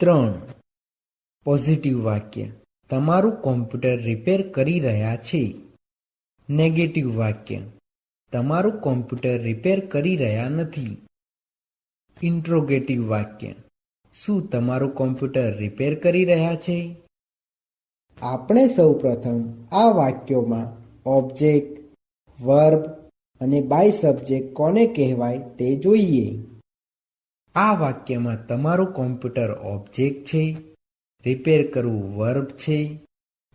3. Positive વાક્ય. તમારું computer repair કરી રહ્યા છે. નેગેટિવ વાક્ય. તમારું કોમ્પ્યુટર રિપેર કરી રહ્યા નથી. ઇન્ટ્રોગેટિવ વાક્ય. શું તમારું કોમ્પ્યુટર રિપેર કરી રહ્યા છે? આપણે સૌપ્રથમ આ વાક્યોમાં ઓબ્જેક્ટ, વર્બ અને બાય સબ્જેક્ટ કોને કહેવાય તે જોઈએ. આ વાક્યમાં તમારું કોમ્પ્યુટર ઓબ્જેક્ટ છે, રિપેર કરવું વર્બ છે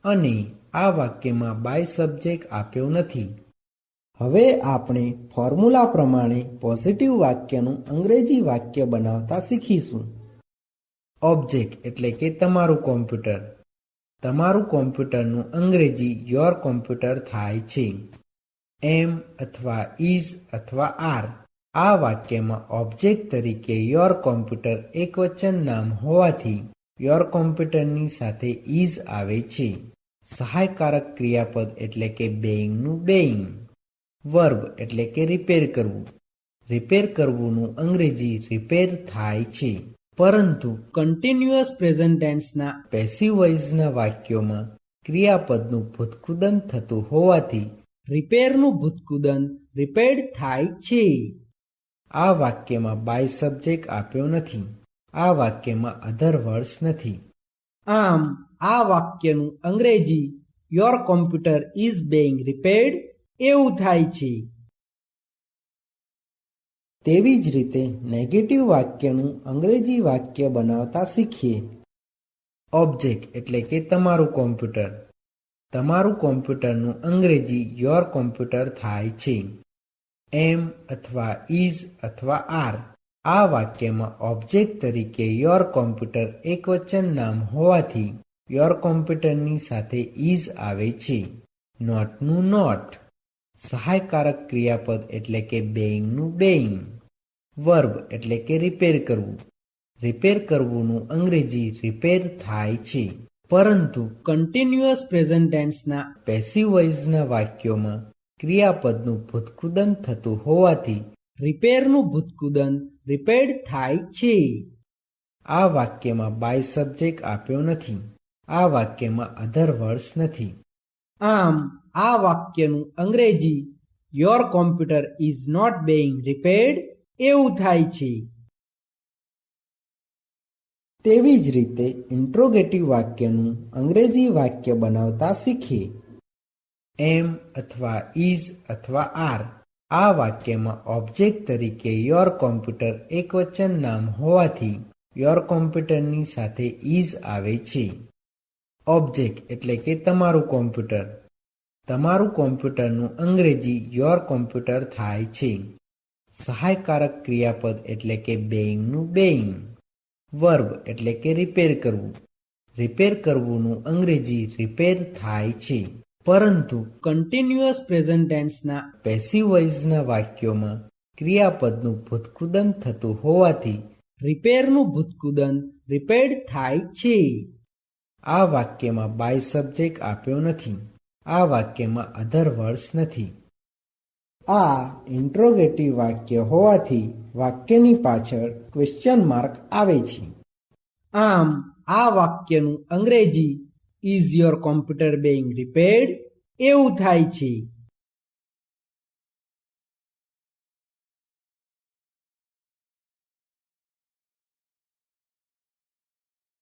અને આ વાક્યમાં બાય સબ્જેક્ટ આપ્યો નથી. હવે આપણે ફોર્મ્યુલા પ્રમાણે પોઝિટિવ વાક્યનું અંગ્રેજી વાક્ય બનાવતા શીખીશું. ઓબ્જેક્ટ એટલે કે તમારું કોમ્પ્યુટર. તમારું કોમ્પ્યુટરનું અંગ્રેજી યોર કોમ્પ્યુટર થાય છે. એમ અથવા ઇઝ અથવા આર. આ વાક્યમાં ઓબ્જેક્ટ તરીકે યોર કોમ્પ્યુટર એકવચન નામ હોવાથી યોર કોમ્પ્યુટરની સાથે ઇઝ આવે છે. સહાયકારક ક્રિયાપદ એટલે કે બેઇંગનું બેઇંગ. વર્બ એટલે કે રિપેર કરવું. રિપેર કરવુંનું અંગ્રેજી રિપેર થાય છે. પરંતુ કન્ટિન્યુઅસ પ્રેઝન્ટ ટેન્સના પેસિવ વોઇસના વાક્યોમાં ક્રિયાપદનું ભૂતકૃદંત થતું હોવાથી રિપેરનું ભૂતકૃદંત રિપેર્ડ થાય છે. આ વાક્યમાં બાય સબ્જેક્ટ આપ્યો નથી. આ વાક્યમાં અધર વર્ડ્સ નથી. આમ આ વાક્યનું અંગ્રેજી your computer is being repaired એવું થાય છે. તેવી જ રીતે નેગેટિવ વાક્યનું અંગ્રેજી વાક્ય બનાવતા શીખીએ. ઓબ્જેક્ટ એટલે કે તમારું કોમ્પ્યુટર. તમારું કોમ્પ્યુટરનું અંગ્રેજી યોર કોમ્પ્યુટર થાય છે. એમ અથવા ઇઝ અથવા આર. આ વાક્યમાં ઓબ્જેક્ટ તરીકે યોર કોમ્પ્યુટર એકવચન નામ હોવાથી યોર કોમ્પ્યુટરની સાથે ઇઝ આવે છે. નોટનું નોટ. સહાયકારક ક્રિયાપદ એટલે કે બેઇંગનું બેઇંગ. વર્બ એટલે કે રિપેર કરવું. રિપેર કરવુંનું અંગ્રેજી રિપેર થાય છે. પરંતુ કન્ટિન્યુઅસ પ્રેઝન્ટ ટેન્સના પેસિવ વોઇસના વાક્યોમાં ક્રિયાપદનું ભૂતકૃદંત થતું હોવાથી રિપેરનું ભૂતકૃદંત રિપેર્ડ થાય છે. આ વાક્યમાં બાય સબ્જેક્ટ આપ્યો નથી. આ વાક્યમાં અધર વર્ડ્સ નથી. આમ આ વાક્યનું અંગ્રેજી your computer is not being repaired એવું થાય છે. તેવી જ રીતે ઇન્ટ્રોગેટિવ વાક્યનું અંગ્રેજી વાક્ય બનાવતા શીખીએ. એમ અથવા ઇઝ અથવા આર. આ વાક્યમાં ઓબ્જેક્ટ તરીકે યોર કોમ્પ્યુટર એકવચન નામ હોવાથી યોર કોમ્પ્યુટરની સાથે ઇઝ આવે છે. ઓબ્જેક્ટ એટલે કે તમારું કોમ્પ્યુટર. તમારું કોમ્પ્યુટરનું અંગ્રેજી યોર કોમ્પ્યુટર થાય છે. સહાયકારક ક્રિયાપદ એટલે કે બેઇંગનું બેઇંગ. વર્બ એટલે કે રિપેર કરવું. રિપેર કરવુંનું અંગ્રેજી રિપેર થાય છે. પરંતુ કન્ટિન્યુઅસ પ્રેઝન્ટ ટેન્સના પેસિવ વોઇસના વાક્યોમાં ક્રિયાપદનું ભૂતકૃદંત થતું હોવાથી રિપેરનું ભૂતકૃદંત રિપેર્ડ થાય છે. આ વાક્યમાં બાય સબ્જેક્ટ આપ્યો નથી. આ વાક્યમાં અધર વર્ડ્સ નથી. આ ઇન્ટ્રોગેટિવ વાક્ય હોવાથી વાક્યની પાછળ ક્વેશ્ચન માર્ક આવે છે. આમ આ વાક્યનું અંગ્રેજી is your computer being repaired એવું થાય છે.